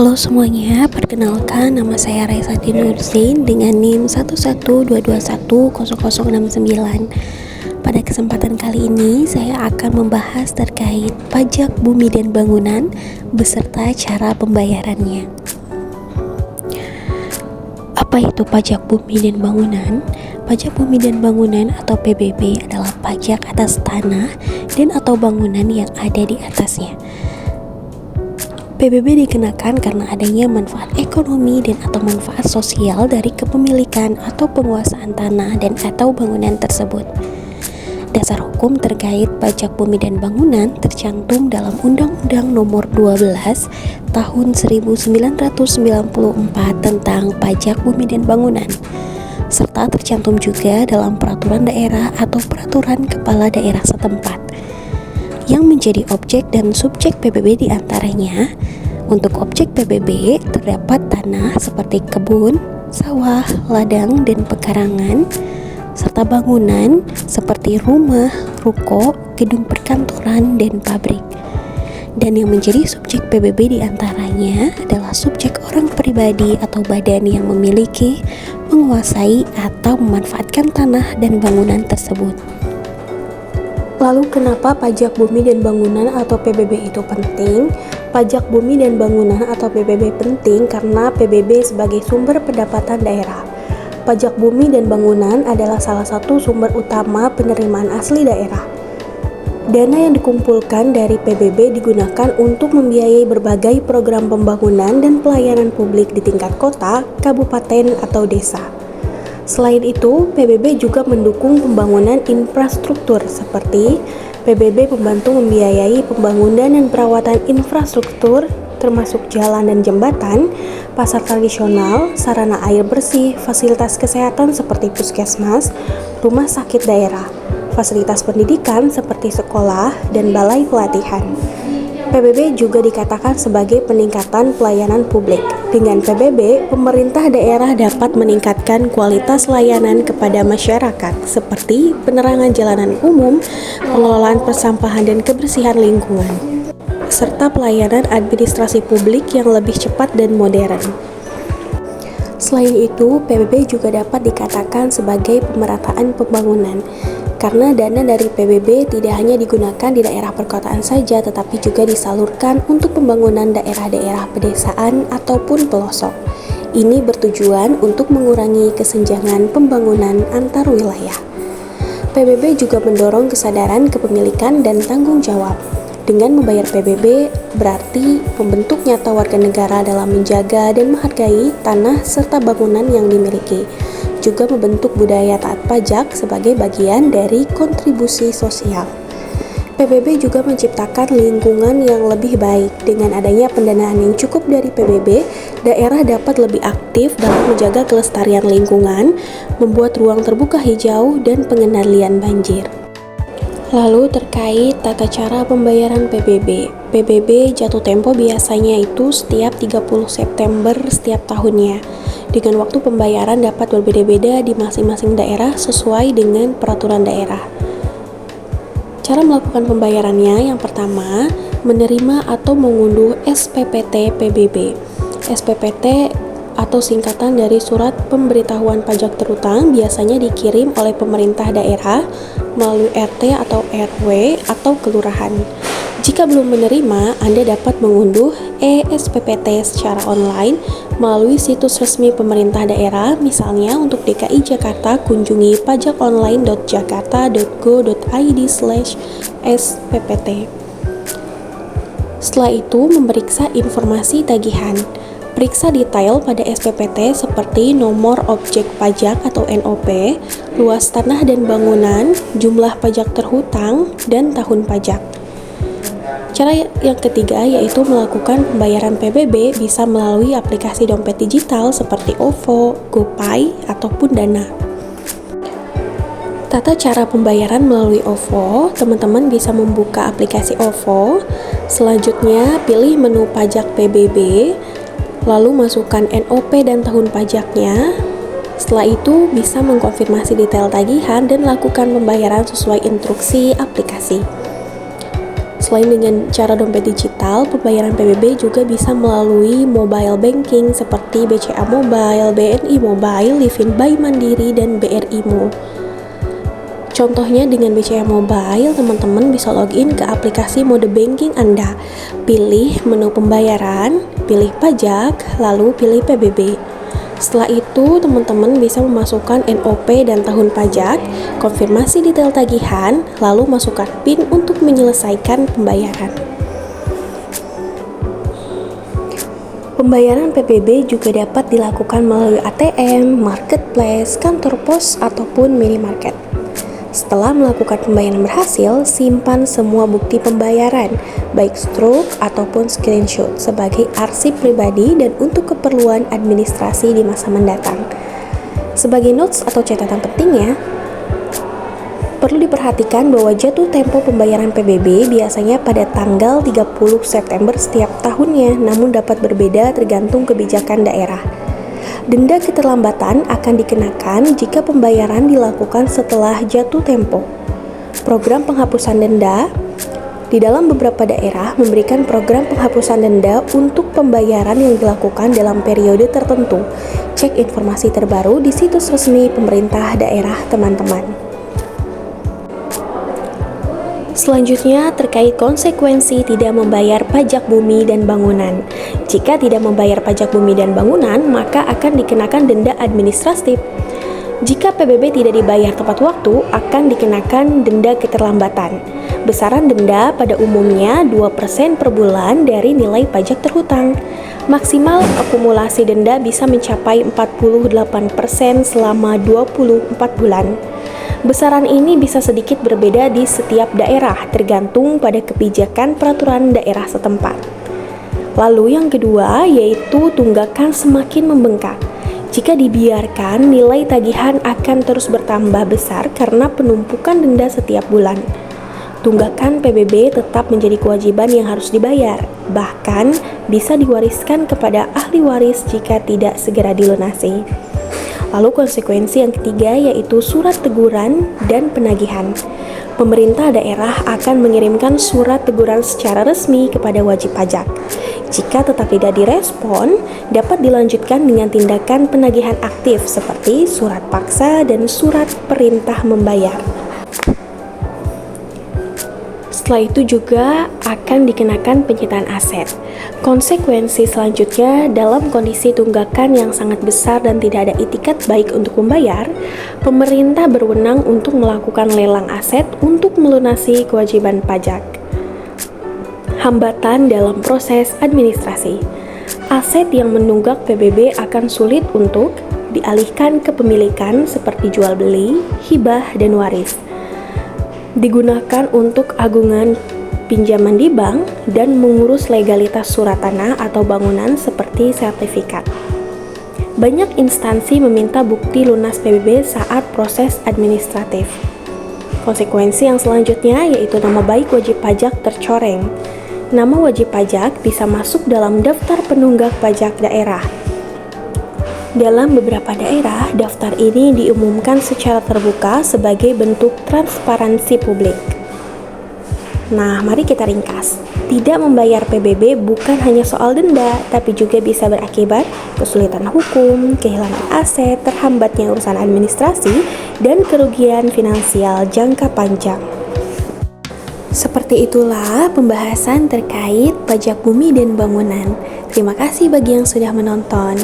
Halo semuanya, perkenalkan nama saya Raisati Nurzain dengan NIM 112210069. Pada kesempatan kali ini saya akan membahas terkait pajak bumi dan bangunan beserta cara pembayarannya. Apa itu pajak bumi dan bangunan? Pajak bumi dan bangunan atau PBB adalah pajak atas tanah dan atau bangunan yang ada di atasnya. PBB dikenakan karena adanya manfaat ekonomi dan atau manfaat sosial dari kepemilikan atau penguasaan tanah dan atau bangunan tersebut. Dasar hukum terkait pajak bumi dan bangunan tercantum dalam Undang-Undang Nomor 12 Tahun 1994 tentang pajak bumi dan bangunan, serta tercantum juga dalam peraturan daerah atau peraturan kepala daerah setempat. Yang menjadi objek dan subjek PBB diantaranya, untuk objek PBB terdapat tanah seperti kebun, sawah, ladang, dan pekarangan, serta bangunan seperti rumah, ruko, gedung perkantoran, dan pabrik. Dan yang menjadi subjek PBB diantaranya adalah subjek orang pribadi atau badan yang memiliki, menguasai, atau memanfaatkan tanah dan bangunan tersebut. Lalu kenapa pajak bumi dan bangunan atau PBB itu penting? Pajak bumi dan bangunan atau PBB penting karena PBB sebagai sumber pendapatan daerah. Pajak bumi dan bangunan adalah salah satu sumber utama penerimaan asli daerah. Dana yang dikumpulkan dari PBB digunakan untuk membiayai berbagai program pembangunan dan pelayanan publik di tingkat kota, kabupaten, atau desa. Selain itu, PBB juga mendukung pembangunan infrastruktur seperti PBB membantu membiayai pembangunan dan perawatan infrastruktur termasuk jalan dan jembatan, pasar tradisional, sarana air bersih, fasilitas kesehatan seperti puskesmas, rumah sakit daerah, fasilitas pendidikan seperti sekolah, dan balai pelatihan. PBB juga dikatakan sebagai peningkatan pelayanan publik. Dengan PBB, pemerintah daerah dapat meningkatkan kualitas layanan kepada masyarakat seperti penerangan jalanan umum, pengelolaan persampahan dan kebersihan lingkungan, serta pelayanan administrasi publik yang lebih cepat dan modern. Selain itu, PBB juga dapat dikatakan sebagai pemerataan pembangunan, karena dana dari PBB tidak hanya digunakan di daerah perkotaan saja, tetapi juga disalurkan untuk pembangunan daerah-daerah pedesaan ataupun pelosok. Ini bertujuan untuk mengurangi kesenjangan pembangunan antar wilayah. PBB juga mendorong kesadaran kepemilikan dan tanggung jawab. Dengan membayar PBB berarti membentuk nyata warga negara dalam menjaga dan menghargai tanah serta bangunan yang dimiliki. Juga membentuk budaya taat pajak sebagai bagian dari kontribusi sosial. PBB juga menciptakan lingkungan yang lebih baik. Dengan adanya pendanaan yang cukup dari PBB, daerah dapat lebih aktif dalam menjaga kelestarian lingkungan, membuat ruang terbuka hijau, dan pengendalian banjir. Lalu terkait tata cara pembayaran PBB. PBB jatuh tempo biasanya itu setiap 30 September setiap tahunnya. Dengan waktu pembayaran dapat berbeda-beda di masing-masing daerah sesuai dengan peraturan daerah. Cara melakukan pembayarannya yang pertama, menerima atau mengunduh SPPT PBB. SPPT atau singkatan dari Surat Pemberitahuan Pajak Terutang biasanya dikirim oleh pemerintah daerah melalui RT atau RW atau kelurahan. Jika belum menerima, Anda dapat mengunduh e-SPPT secara online melalui situs resmi pemerintah daerah, misalnya untuk DKI Jakarta kunjungi pajakonline.jakarta.go.id/SPPT. Setelah itu, memeriksa informasi tagihan. Periksa detail pada SPPT seperti nomor objek pajak atau NOP, luas tanah dan bangunan, jumlah pajak terhutang, dan tahun pajak. Cara yang ketiga yaitu melakukan pembayaran PBB bisa melalui aplikasi dompet digital seperti OVO, GoPay, ataupun Dana. Tata cara pembayaran melalui OVO, teman-teman bisa membuka aplikasi OVO. Selanjutnya, pilih menu pajak PBB, lalu masukkan NOP dan tahun pajaknya. Setelah itu, bisa mengkonfirmasi detail tagihan dan lakukan pembayaran sesuai instruksi aplikasi. Selain dengan cara dompet digital, pembayaran PBB juga bisa melalui mobile banking seperti BCA Mobile, BNI Mobile, Livin by Mandiri, dan BRI Mo. Contohnya dengan BCA Mobile, teman-teman bisa login ke aplikasi mode banking Anda, pilih menu pembayaran, pilih pajak, lalu pilih PBB. Setelah itu, teman-teman bisa memasukkan NOP dan tahun pajak, konfirmasi detail tagihan, lalu masukkan PIN untuk menyelesaikan pembayaran. Pembayaran PBB juga dapat dilakukan melalui ATM, marketplace, kantor pos, ataupun minimarket. Setelah melakukan pembayaran berhasil, simpan semua bukti pembayaran, baik struk ataupun screenshot, sebagai arsip pribadi dan untuk keperluan administrasi di masa mendatang. Sebagai notes atau catatan pentingnya, perlu diperhatikan bahwa jatuh tempo pembayaran PBB biasanya pada tanggal 30 September setiap tahunnya, namun dapat berbeda tergantung kebijakan daerah. Denda keterlambatan akan dikenakan jika pembayaran dilakukan setelah jatuh tempo. Program penghapusan denda di dalam beberapa daerah memberikan program penghapusan denda untuk pembayaran yang dilakukan dalam periode tertentu. Cek informasi terbaru di situs resmi pemerintah daerah, teman-teman. Selanjutnya, terkait konsekuensi tidak membayar pajak bumi dan bangunan. Jika tidak membayar pajak bumi dan bangunan, maka akan dikenakan denda administratif. Jika PBB tidak dibayar tepat waktu, akan dikenakan denda keterlambatan. Besaran denda pada umumnya 2% per bulan dari nilai pajak terhutang. Maksimal akumulasi denda bisa mencapai 48% selama 24 bulan. Besaran ini bisa sedikit berbeda di setiap daerah, tergantung pada kebijakan peraturan daerah setempat. Lalu yang kedua, yaitu tunggakan semakin membengkak. Jika dibiarkan, nilai tagihan akan terus bertambah besar karena penumpukan denda setiap bulan. Tunggakan PBB tetap menjadi kewajiban yang harus dibayar, bahkan bisa diwariskan kepada ahli waris jika tidak segera dilunasi. Lalu konsekuensi yang ketiga yaitu surat teguran dan penagihan. Pemerintah daerah akan mengirimkan surat teguran secara resmi kepada wajib pajak. Jika tetap tidak direspon, dapat dilanjutkan dengan tindakan penagihan aktif seperti surat paksa dan surat perintah membayar. Setelah itu juga akan dikenakan penyitaan aset. Konsekuensi selanjutnya, dalam kondisi tunggakan yang sangat besar dan tidak ada itikat baik untuk membayar, pemerintah berwenang untuk melakukan lelang aset untuk melunasi kewajiban pajak. Hambatan dalam proses administrasi. Aset yang menunggak PBB akan sulit untuk dialihkan ke pemilikan seperti jual beli, hibah, dan waris. Digunakan untuk agungan pinjaman di bank dan mengurus legalitas surat tanah atau bangunan seperti sertifikat. Banyak instansi meminta bukti lunas PBB saat proses administratif. Konsekuensi yang selanjutnya yaitu nama baik wajib pajak tercoreng. Nama wajib pajak bisa masuk dalam daftar penunggak pajak daerah. Dalam beberapa daerah, daftar ini diumumkan secara terbuka sebagai bentuk transparansi publik. Nah, mari kita ringkas. Tidak membayar PBB bukan hanya soal denda, tapi juga bisa berakibat kesulitan hukum, kehilangan aset, terhambatnya urusan administrasi, dan kerugian finansial jangka panjang. Seperti itulah pembahasan terkait pajak bumi dan bangunan. Terima kasih bagi yang sudah menonton.